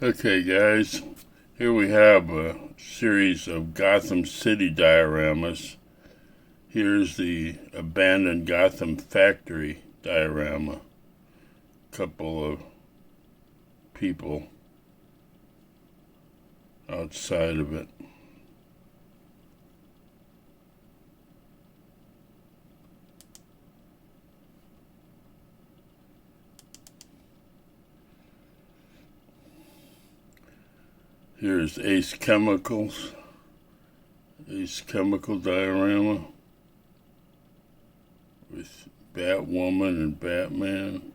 Okay, guys, here we have a series of Gotham City dioramas. Here's the abandoned Gotham factory diorama. Couple of people outside of it. Here's Ace Chemical diorama with Batwoman and Batman.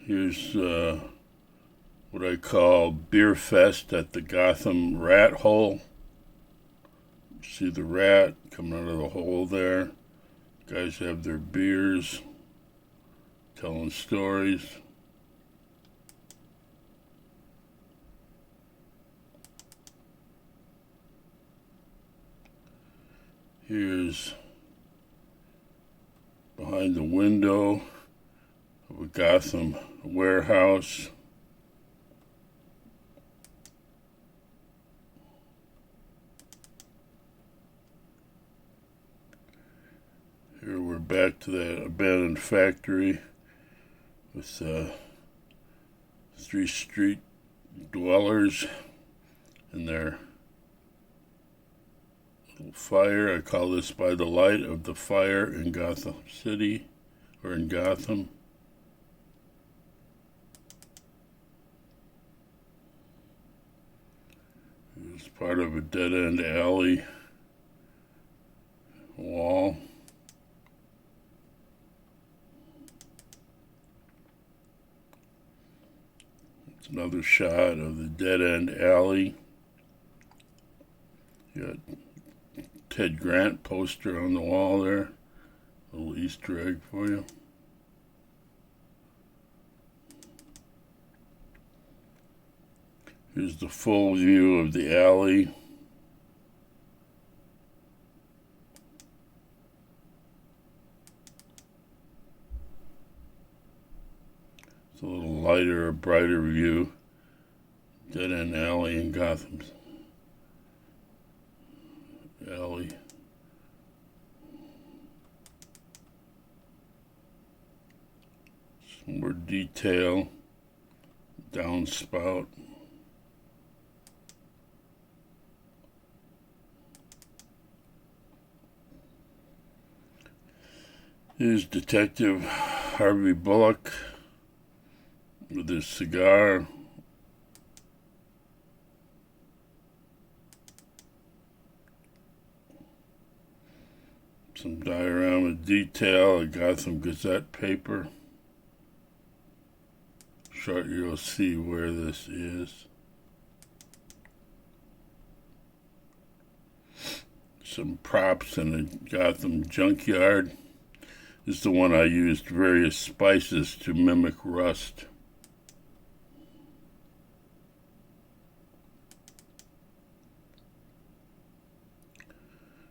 Here's what I call Beer Fest at the Gotham Rat Hole. See the rat coming out of the hole there. Guys have their beers, telling stories. Here's behind the window of a Gotham warehouse. Here we're back to that abandoned factory with 3 street dwellers and their little fire. I call this By the Light of the Fire in Gotham City, or in Gotham. It's part of a dead-end alley wall. It's another shot of the dead-end alley. You got Ted Grant poster on the wall there. A little Easter egg for you. Here's the full view of the alley. It's a little lighter, a brighter view. Dead end alley in Gotham's alley. Some more detail. Downspout. Here's Detective Harvey Bullock with his cigar. Some diorama detail. I got some Gazette paper. Short, you'll see where this is. Some props in a Gotham junkyard. This is the one I used various spices to mimic rust.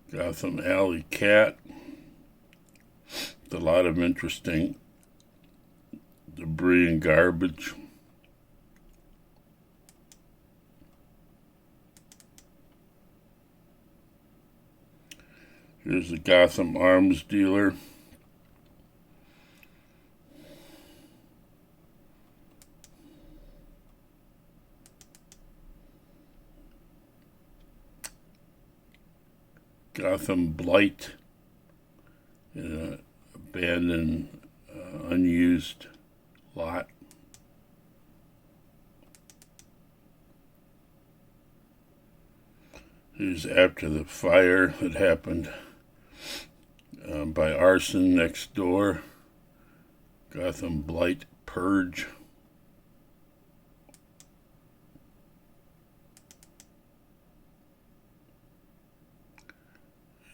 Gotham Alley Cat. With a lot of interesting debris and garbage. Here's the Gotham arms dealer. Gotham Blight in an abandoned, unused lot. Here's after the fire that happened by arson next door. Gotham Blight Purge.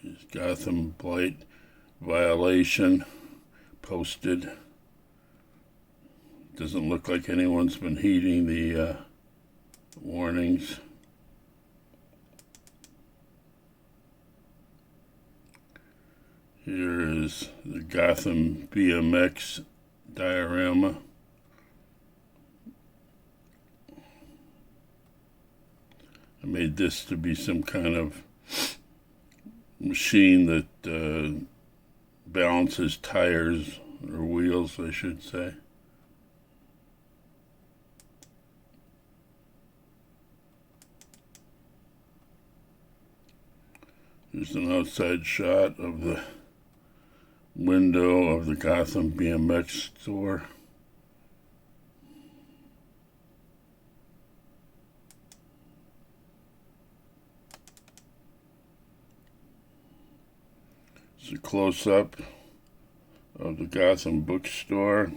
Here's Gotham Blight violation posted. Doesn't look like anyone's been heeding the warnings. Here is the Gotham BMX diorama. I made this to be some kind of machine that balances tires, or wheels, I should say. Here's an outside shot of the window of the Gotham BMX store. It's a close-up of the Gotham bookstore.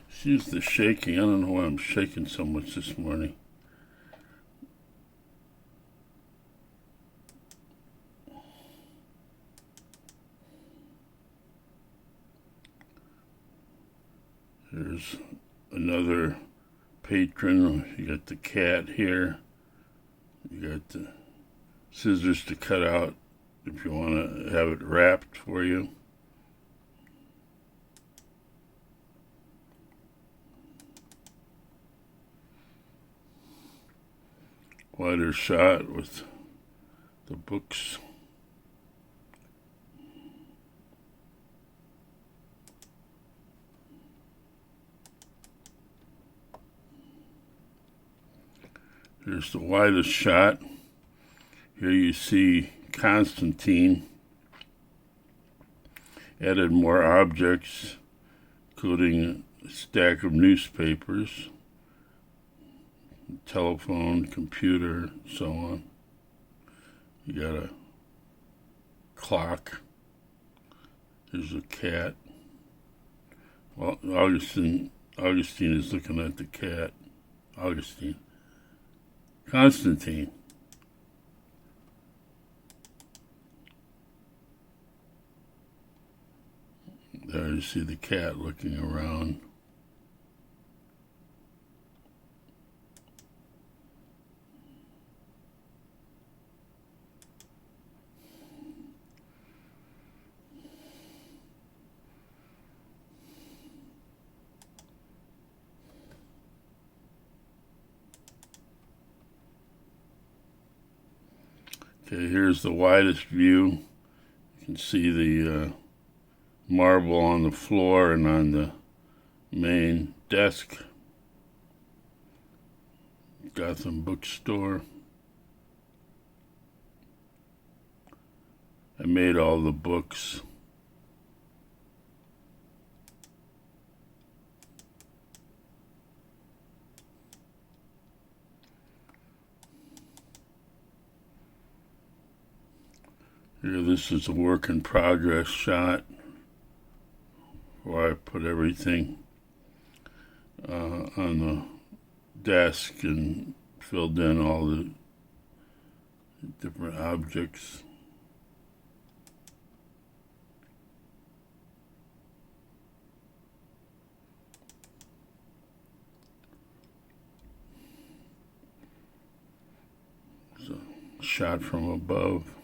Excuse the shaking. I don't know why I'm shaking so much this morning. There's another patron. You got the cat here. You got the scissors to cut out if you want to have it wrapped for you. Wider shot with the books. Here's the widest shot. Here you see Constantine. Added more objects, including a stack of newspapers, telephone, computer, so on. You got a clock. There's a cat. Well, Augustine is looking at the cat. Constantine. There you see the cat looking around. Okay, here's the widest view. You can see the marble on the floor and on the main desk. Gotham bookstore. I made all the books. Here, this is a work in progress shot where I put everything on the desk and filled in all the different objects. It's a shot from above.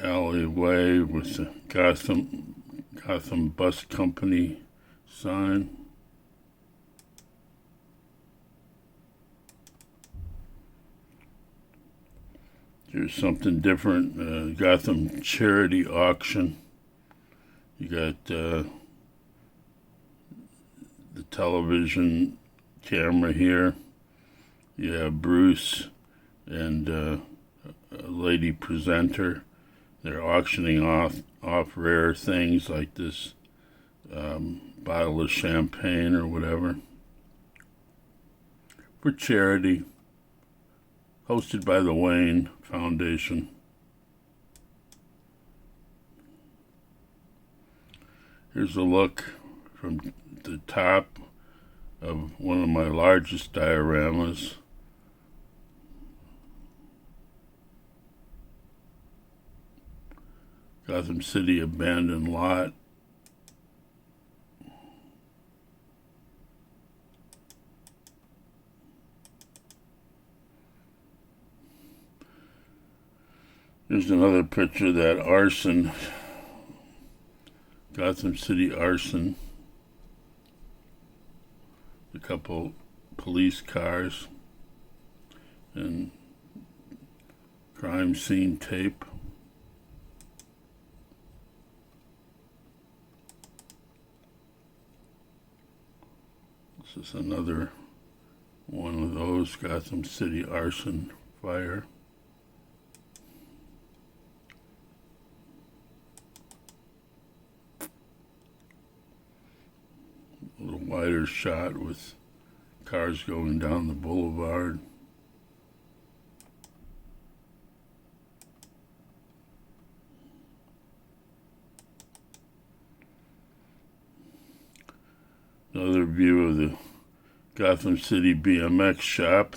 Alleyway with the Gotham Bus Company sign. Here's something different, Gotham charity auction. You got the television camera here. You have Bruce and a lady presenter. They're auctioning off rare things like this bottle of champagne or whatever for charity, hosted by the Wayne Foundation. Here's a look from the top of one of my largest dioramas Gotham City abandoned lot. Here's another picture of that arson, Gotham City arson. A couple police cars and crime scene tape. This is another one of those Gotham City arson fire. A little wider shot with cars going down the boulevard. Another view of the Gotham City BMX shop.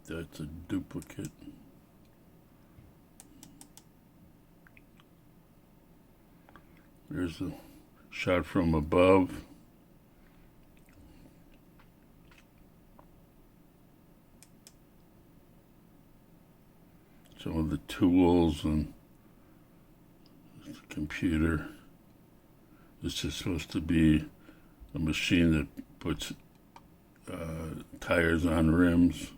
That's a duplicate. There's a shot from above. Some of the tools and the computer. This is supposed to be a machine that puts tires on rims.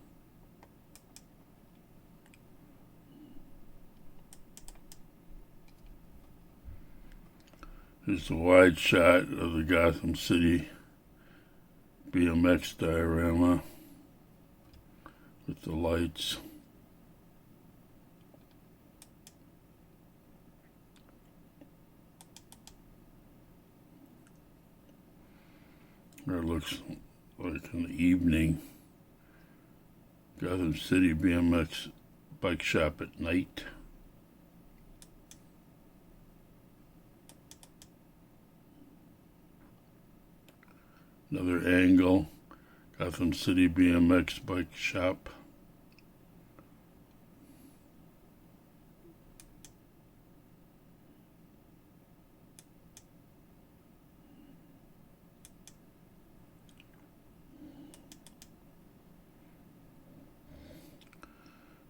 Here's a wide shot of the Gotham City BMX diorama with the lights. There it looks like an evening. Gotham City BMX bike shop at night. Another angle, Gotham City BMX bike shop.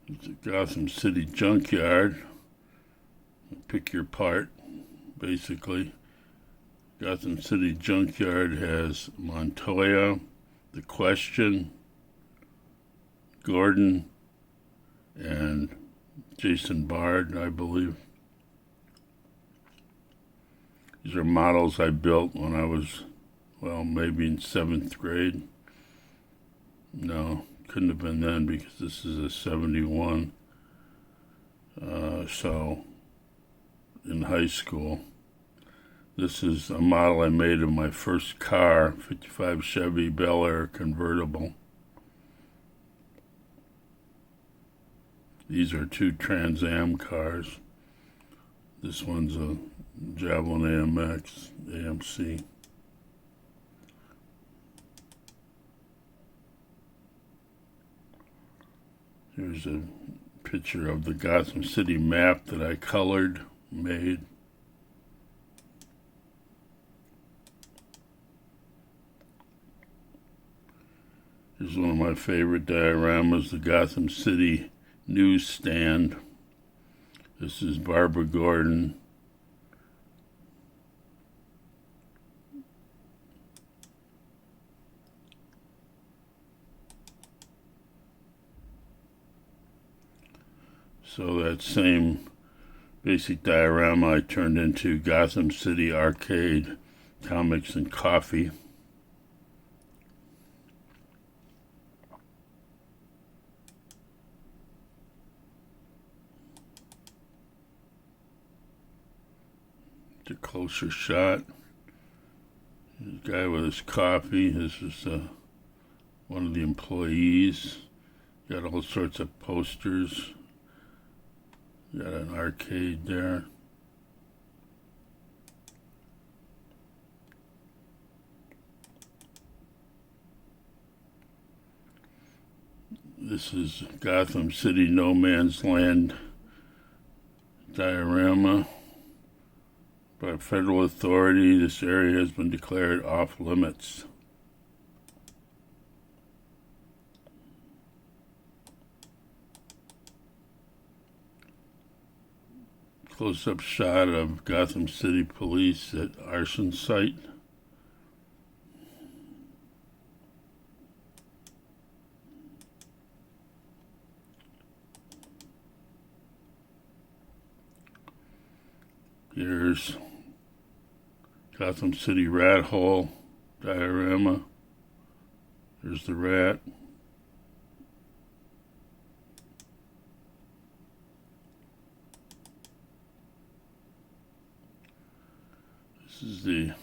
It's a Gotham City junkyard. Pick your part, basically. Gotham City junkyard has Montoya, The Question, Gordon, and Jason Bard, I believe. These are models I built when I was, well, maybe in 7th grade. No, couldn't have been then because this is a 71. So, in high school. This is a model I made of my first car, 55 Chevy Bel Air convertible. These are two Trans Am cars. This one's a Javelin AMX, AMC. Here's a picture of the Gotham City map that I colored, made. Here's one of my favorite dioramas, the Gotham City newsstand. This is Barbara Gordon. So that same basic diorama I turned into Gotham City Arcade, Comics and Coffee. A closer shot. This guy with his coffee. This is one of the employees. Got all sorts of posters. Got an arcade there. This is Gotham City No Man's Land diorama. By federal authority, this area has been declared off limits. Close-up shot of Gotham City Police at arson site. Here's Gotham City rat hole diorama. Here's the rat. This is the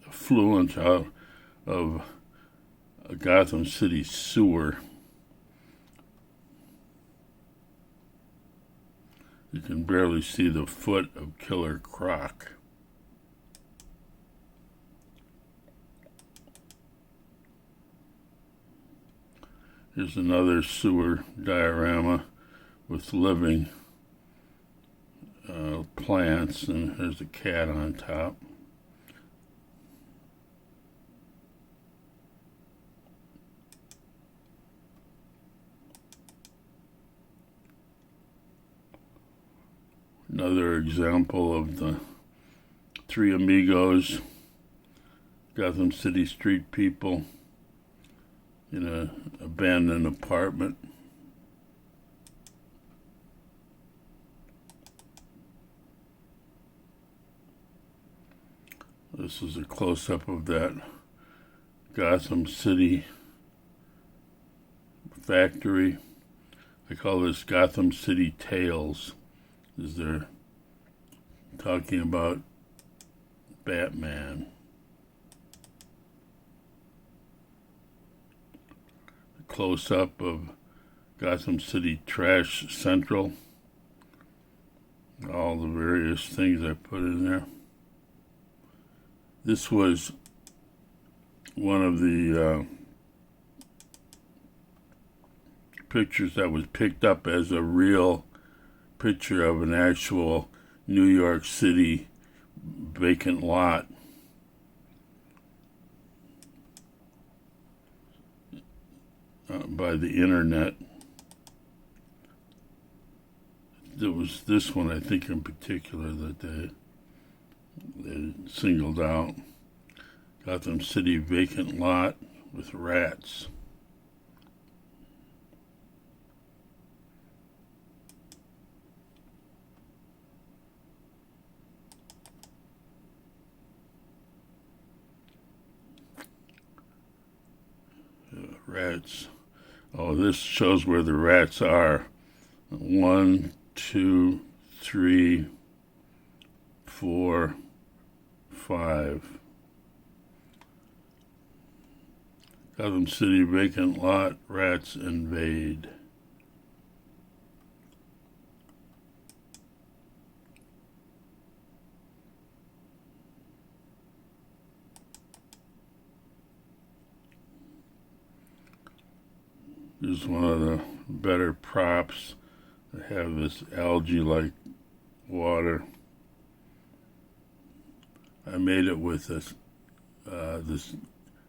effluent out of a Gotham City sewer. You can barely see the foot of Killer Croc. Here's another sewer diorama with living plants, and there's a cat on top. Another example of the three amigos, Gotham City street people in an abandoned apartment. This is a close-up of that Gotham City factory. I call this Gotham City Tales, as they're talking about Batman. A close-up of Gotham City Trash Central. All the various things I put in there. This was one of the pictures that was picked up as a real picture of an actual New York City vacant lot. By the internet. There was this one, I think, in particular that they singled out. Gotham City vacant lot with rats. Rats. Oh, this shows where the rats are. 1, 2, 3, 4, 5. Gotham City vacant lot, rats invade. This is one of the better props. They have this algae-like water. I made it with this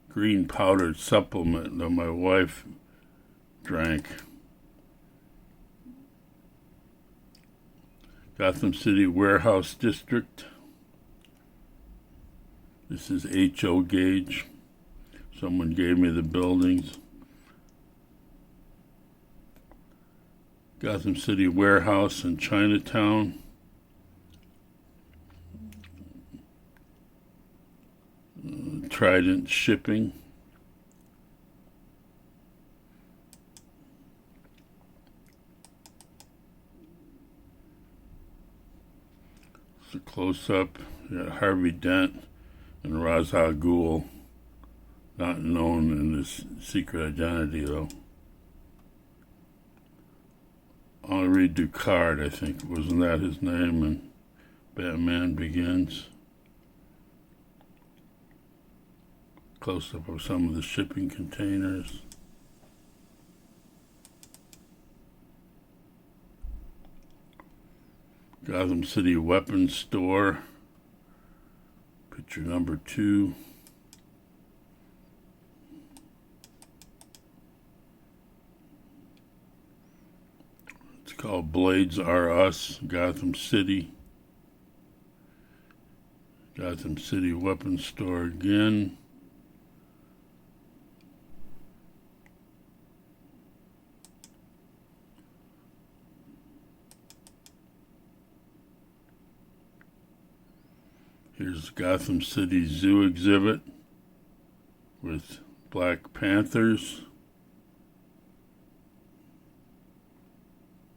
green powdered supplement that my wife drank. Gotham City Warehouse District. This is HO gauge. Someone gave me the buildings. Gotham City Warehouse in Chinatown. Trident Shipping. It's a close-up. You got Harvey Dent and Ra's al Ghul, not known in this secret identity though. Henri Ducard, I think, wasn't that his name in Batman Begins? Close-up of some of the shipping containers. Gotham City Weapons Store. Picture number 2. It's called Blades Are Us, Gotham City. Gotham City Weapons Store again. Here's Gotham City Zoo exhibit with Black Panthers.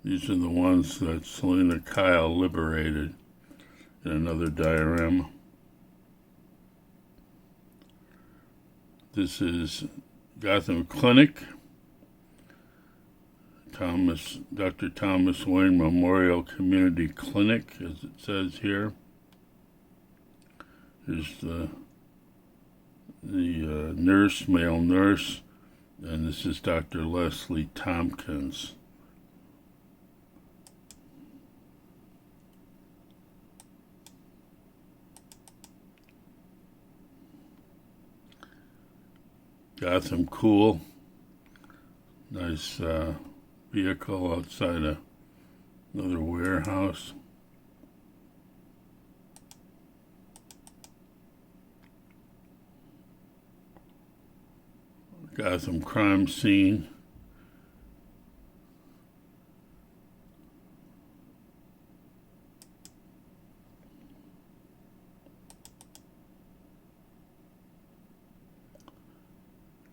These are the ones that Selena Kyle liberated in another diorama. This is Gotham Clinic, Dr. Thomas Wayne Memorial Community Clinic, as it says here. Here's the nurse, male nurse, and this is Dr. Leslie Tompkins. Gotham Cool, nice vehicle outside another warehouse. Gotham Crime Scene.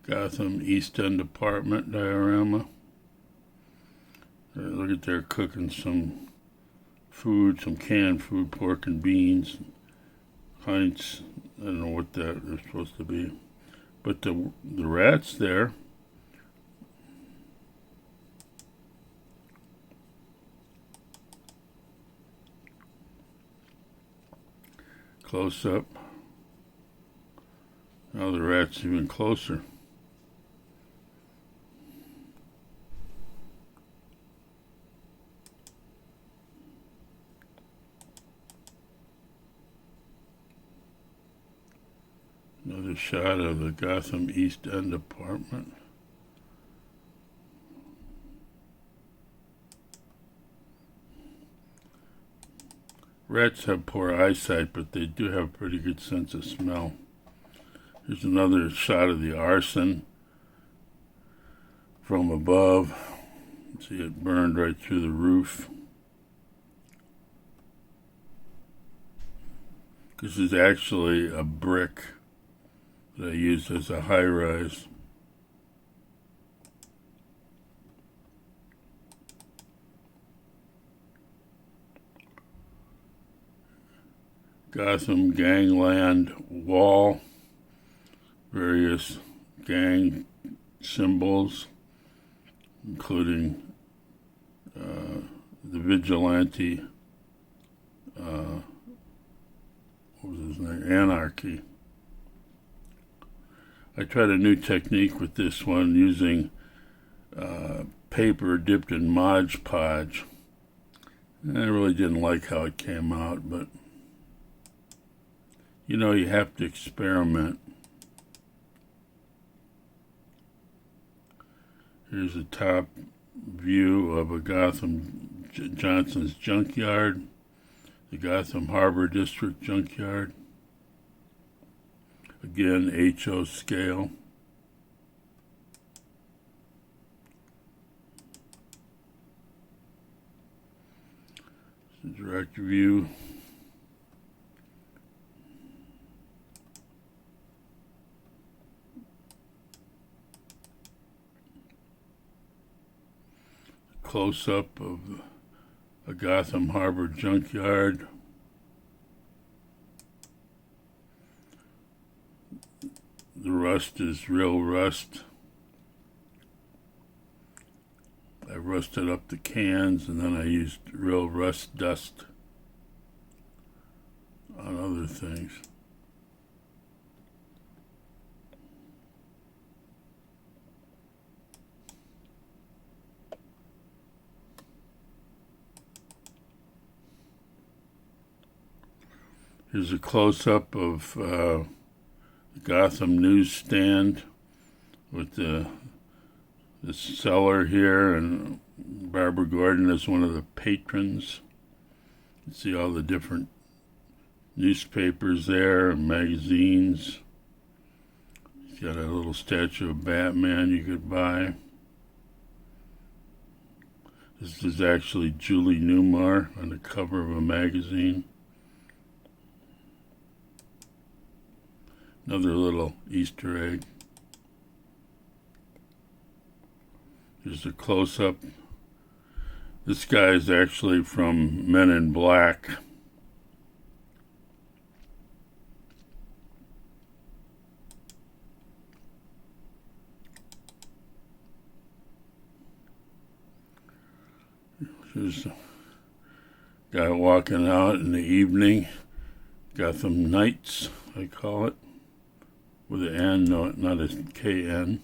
Gotham East End Apartment diorama. Look at they're cooking some food, some canned food, pork and beans, pints. I don't know what that is supposed to be. But the rats there. Close up. Now the rat's even closer. Another shot of the Gotham East End apartment. Rats have poor eyesight, but they do have a pretty good sense of smell. Here's another shot of the arson from above. See it burned right through the roof. This is actually a brick that I used as a high-rise. Gotham Gangland Wall, various gang symbols, including the vigilante, what was his name, Anarchy. I tried a new technique with this one using paper dipped in Mod Podge. I really didn't like how it came out, but you know, you have to experiment. Here's a top view of a Gotham Johnson's junkyard, the Gotham Harbor District junkyard. Again, HO scale. Direct view. Close-up of a Gotham Harbor junkyard. The rust is real rust. I rusted up the cans and then I used real rust dust on other things. Here's a close-up of the Gotham newsstand with the seller here, and Barbara Gordon is one of the patrons. You see all the different newspapers there and magazines. He's got a little statue of Batman you could buy. This is actually Julie Newmar on the cover of a magazine. Another little Easter egg. Here's a close-up. This guy is actually from Men in Black. Here's a guy walking out in the evening. Gotham Nights, I call it. With an N, no, not a K-N.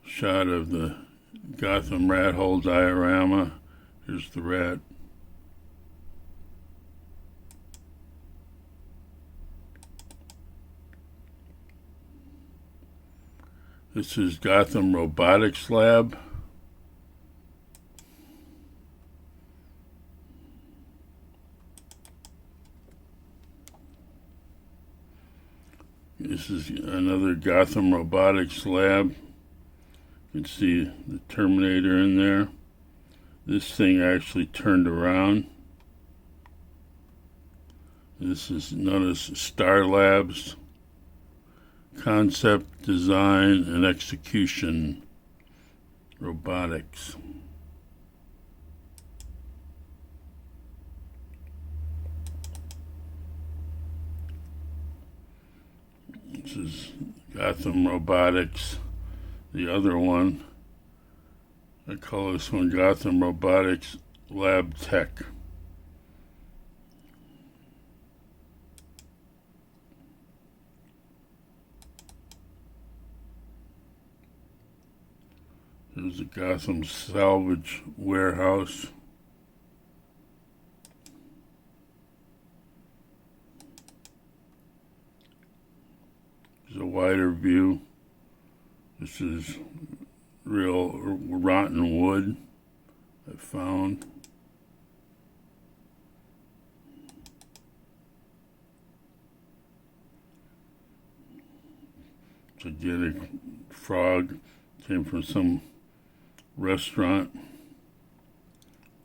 Shot of the Gotham rat hole diorama. Here's the rat. This is Gotham Robotics Lab. This is another Gotham Robotics Lab. You can see the Terminator in there. This thing actually turned around. This is known as Star Labs. Concept, design, and execution. Robotics. This is Gotham Robotics. The other one, I call this one Gotham Robotics Lab Tech. There's a Gotham Salvage Warehouse. There's a wider view. This is real rotten wood I found. Gigantic frog. Came from some restaurant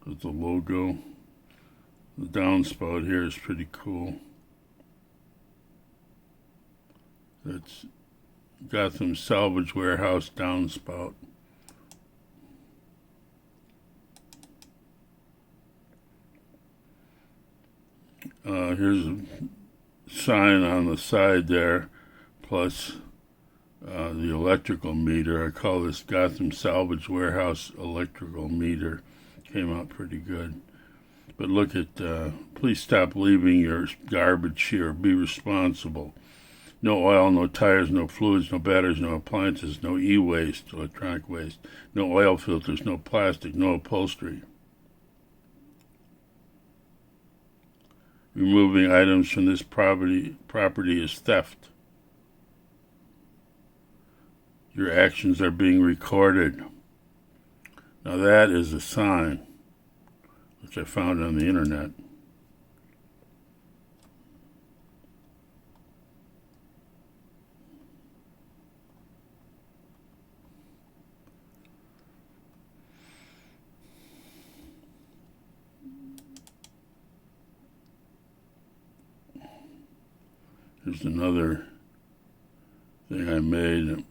with the logo. The downspout here is pretty cool. That's Gotham Salvage Warehouse downspout. Here's a sign on the side there, plus the electrical meter. I call this Gotham Salvage Warehouse electrical meter. Came out pretty good. But look at, please stop leaving your garbage here. Be responsible. No oil, no tires, no fluids, no batteries, no appliances, no e-waste, electronic waste, no oil filters, no plastic, no upholstery. Removing items from this property is theft. Your actions are being recorded. Now that is a sign, which I found on the internet. Here's another thing I made.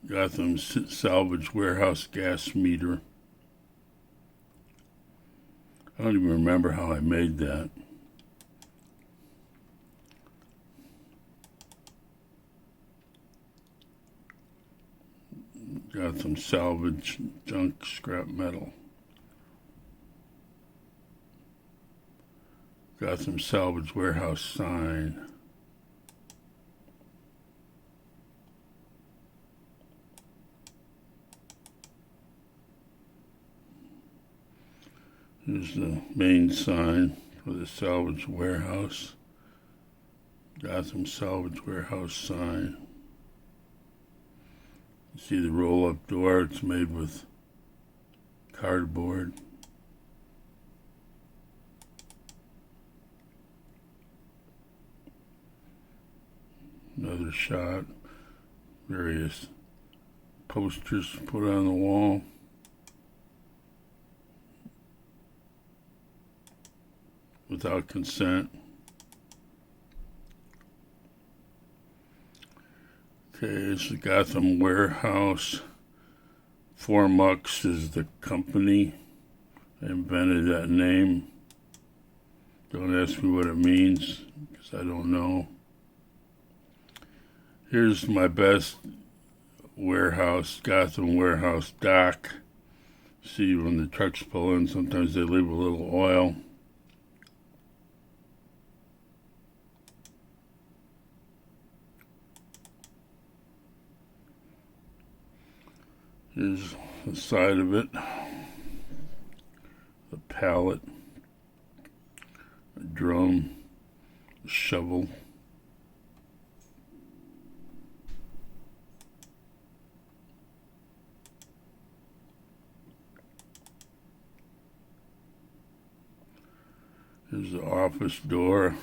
Gotham Salvage Warehouse gas meter. I don't even remember how I made that. Gotham Salvage Junk Scrap Metal. Gotham Salvage Warehouse sign. Here's the main sign for the salvage warehouse. Gotham salvage warehouse sign. You see the roll-up door. It's made with cardboard. Another shot. Various posters put on the wall. Without consent. Okay, it's the Gotham warehouse. 4MUX is the company. I invented that name. Don't ask me what it means, because I don't know. Here's my best warehouse, Gotham warehouse dock. See, when the trucks pull in, sometimes they leave a little oil. Here's the side of it, the pallet, a drum, a shovel. Here's the office door,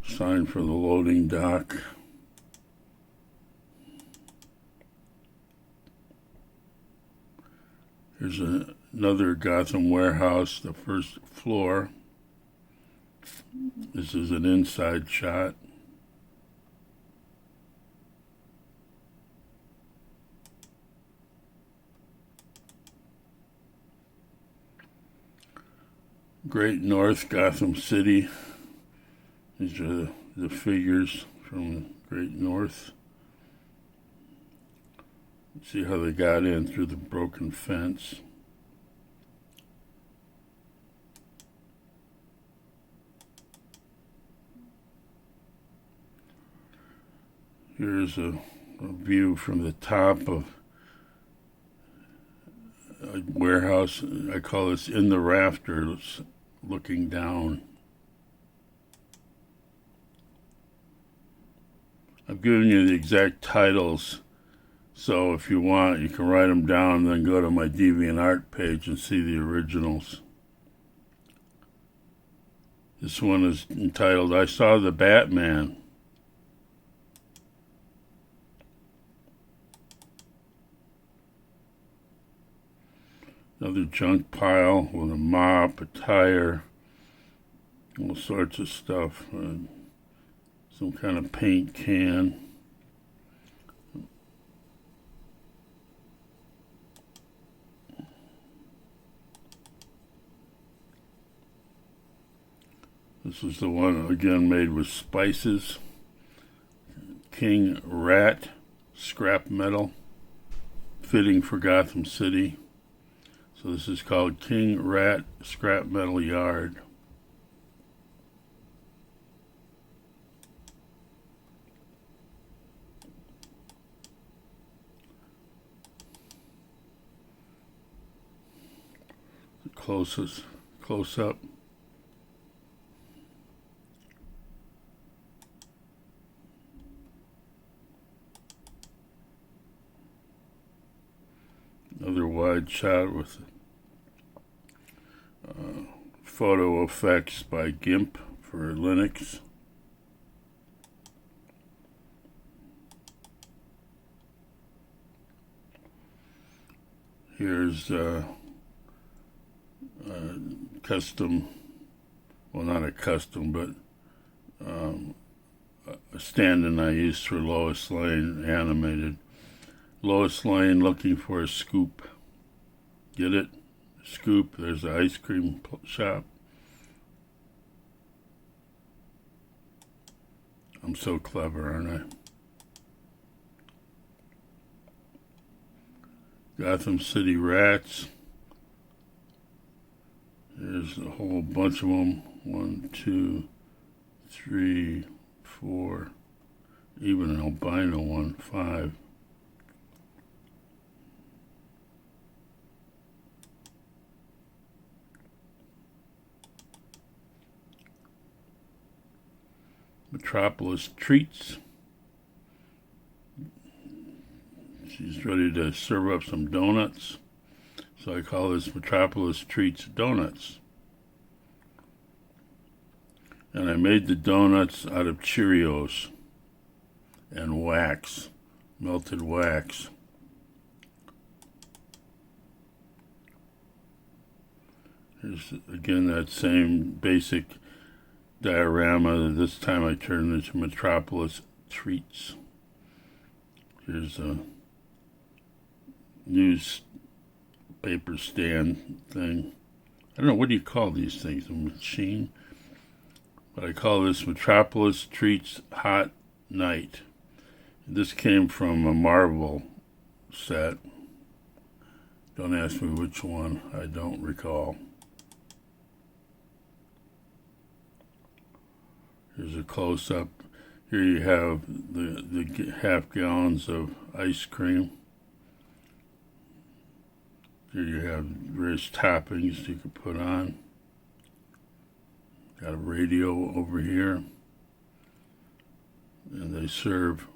sign for the loading dock. Here's another Gotham warehouse, the first floor. This is an inside shot. Great North, Gotham City. These are the figures from Great North. See how they got in through the broken fence. Here's a view from the top of a warehouse. I call this in the rafters, looking down. I've given you the exact titles, so if you want, you can write them down and then go to my DeviantArt page and see the originals. This one is entitled, I Saw the Batman. Another junk pile with a mop, a tire, all sorts of stuff. Some kind of paint can. This is the one, again, made with spices. King Rat, scrap metal, fitting for Gotham City. So this is called King Rat Scrap Metal Yard. The close up. Another wide shot with photo effects by GIMP for Linux. Here's custom, well, not a custom, but a stand-in I used for Lois Lane animated. Lois Lane looking for a scoop. Get it? Scoop. There's the ice cream shop. I'm so clever, aren't I? Gotham City Rats. There's a whole bunch of them. 1, 2, 3, 4. Even an albino one. 5. Metropolis Treats. She's ready to serve up some donuts, so I call this Metropolis Treats Donuts. And I made the donuts out of Cheerios and wax, melted wax. Here's again that same basic diorama. This time I turned it into Metropolis Treats. Here's a newspaper stand thing. I don't know, what do you call these things? A machine? But I call this Metropolis Treats Hot Night. This came from a Marvel set. Don't ask me which one. I don't recall. Here's a close-up. Here you have the half gallons of ice cream. Here you have various toppings you could put on. Got a radio over here. And they serve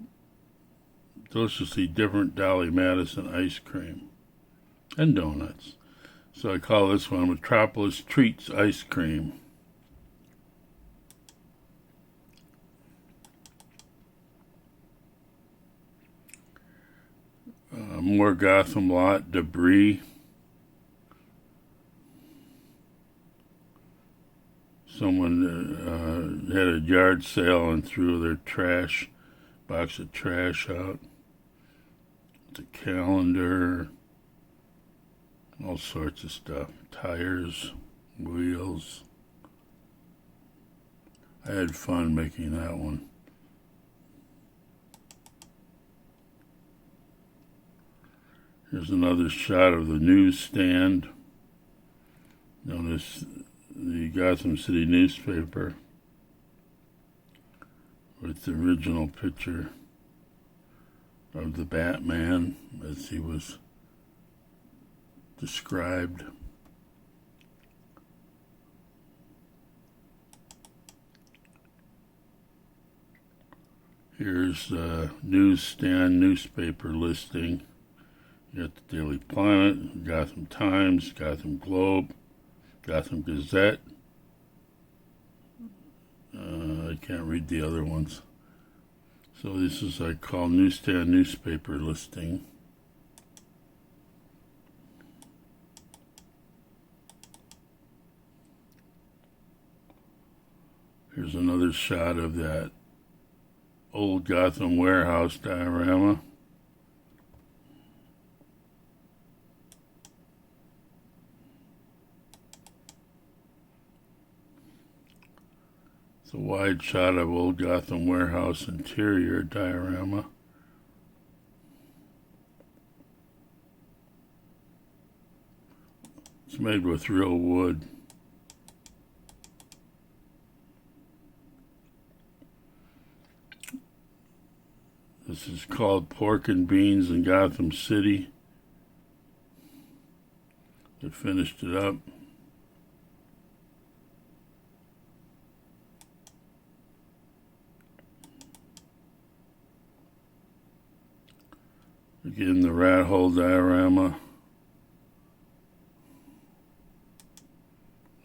deliciously different Dolly Madison ice cream and donuts. So I call this one Metropolis Treats Ice Cream. More Gotham lot debris. Someone had a yard sale and threw their box of trash out. It's a calendar, all sorts of stuff. Tires, wheels. I had fun making that one. Here's another shot of the newsstand. Notice the Gotham City newspaper with the original picture of the Batman as he was described. Here's the newsstand newspaper listing. You got the Daily Planet, Gotham Times, Gotham Globe, Gotham Gazette. I can't read the other ones. So this is I call newsstand newspaper listing. Here's another shot of that old Gotham warehouse diorama. It's a wide shot of old Gotham warehouse interior diorama. It's made with real wood. This is called Pork and Beans in Gotham City. They finished it up. Again, the rat hole diorama.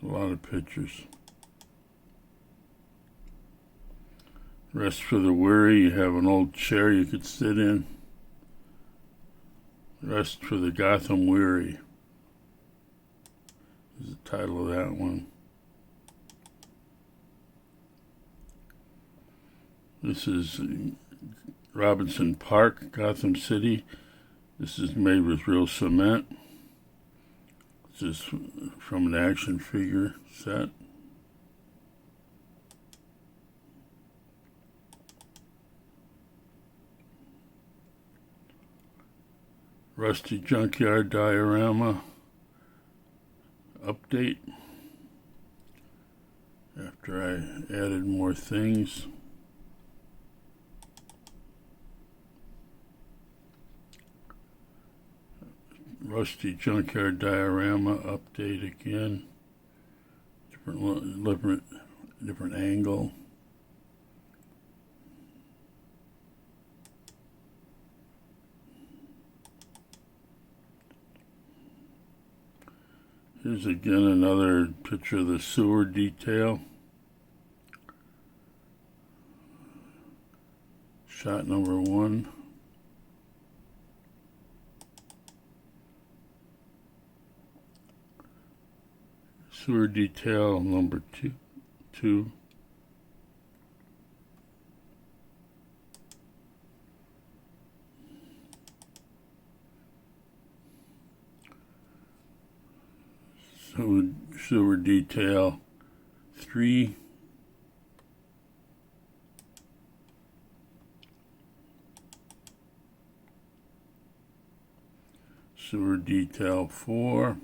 A lot of pictures. Rest for the weary. You have an old chair you could sit in. Rest for the Gotham weary is the title of that one. This is Robinson Park, Gotham City. This is made with real cement. This is from an action figure set. Rusty Junkyard diorama update after I added more things. Rusty Junkyard diorama update again. Different angle. Here's again another picture of the sewer detail. Shot number 1. Sewer detail number 2. Sewer detail 3. Sewer detail 4.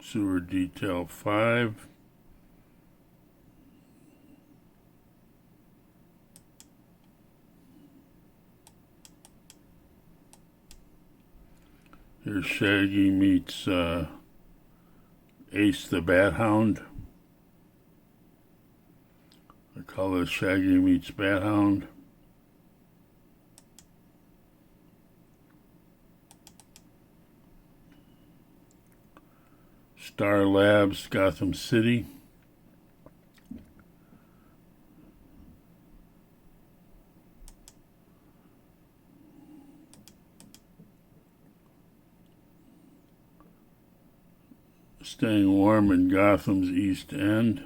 Sewer detail 5. Here's Shaggy meets Ace the Bat Hound. I call this Shaggy meets Bat Hound. Star Labs, Gotham City. Staying warm in Gotham's East End.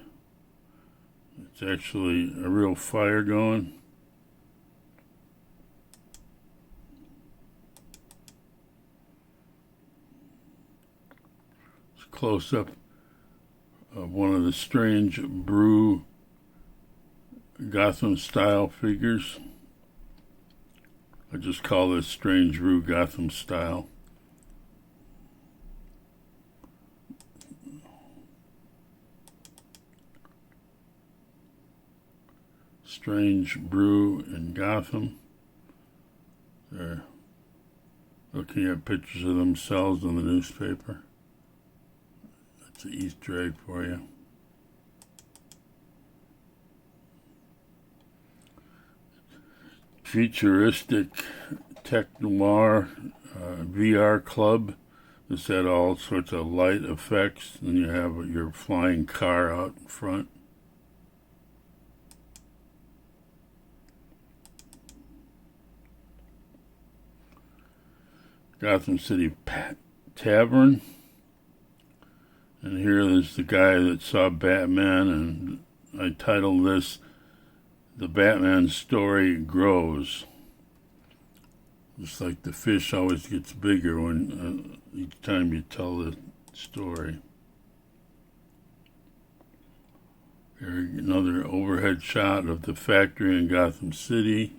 It's actually a real fire going. It's a close-up of one of the strange brew Gotham-style figures. I just call this strange brew Gotham style. Strange brew in Gotham. They're looking at pictures of themselves in the newspaper. That's an Easter egg for you. Futuristic tech noir VR club. This had all sorts of light effects. Then you have your flying car out in front. Gotham City Tavern. And here is the guy that saw Batman, and I titled this, The Batman Story Grows. Just like the fish always gets bigger when each time you tell the story. Here another overhead shot of the factory in Gotham City.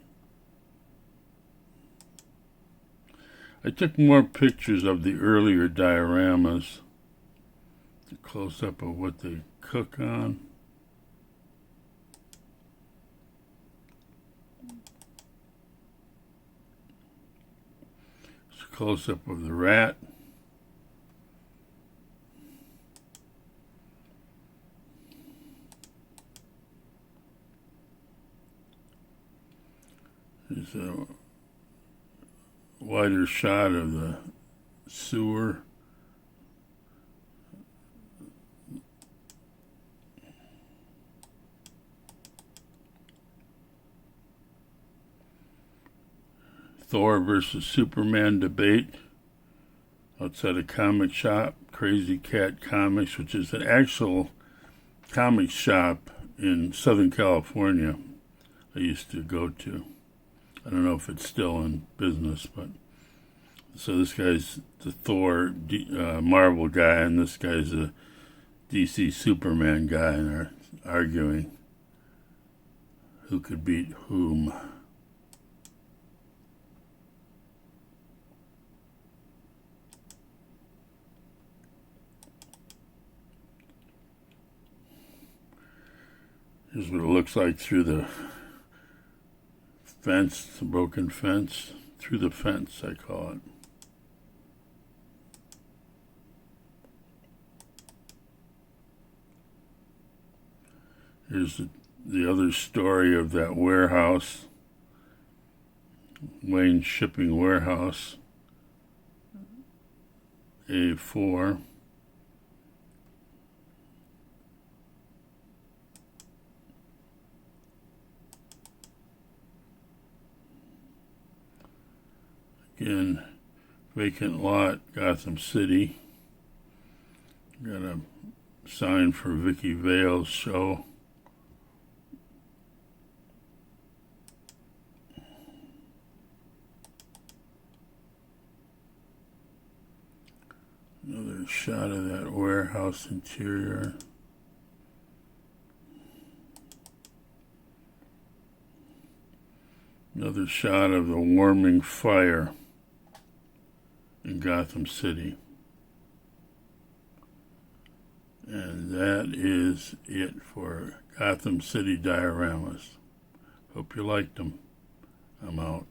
I took more pictures of the earlier dioramas. A close-up of what they cook on. It's a close-up of the rat. There's a wider shot of the sewer. Thor versus Superman debate outside a comic shop, Crazy Cat Comics, which is an actual comic shop in Southern California I used to go to. I don't know if it's still in business, but so this guy's the Thor Marvel guy, and this guy's a DC Superman guy, and they're arguing who could beat whom. Here's what it looks like through the fence, the broken fence. Through the fence, I call it. Here's the other story of that warehouse, Wayne Shipping Warehouse. A4. Again, vacant lot, Gotham City. Got a sign for Vicky Vale's show. Another shot of that warehouse interior. Another shot of the warming fire in Gotham City. And that is it for Gotham City dioramas. Hope you liked them. I'm out.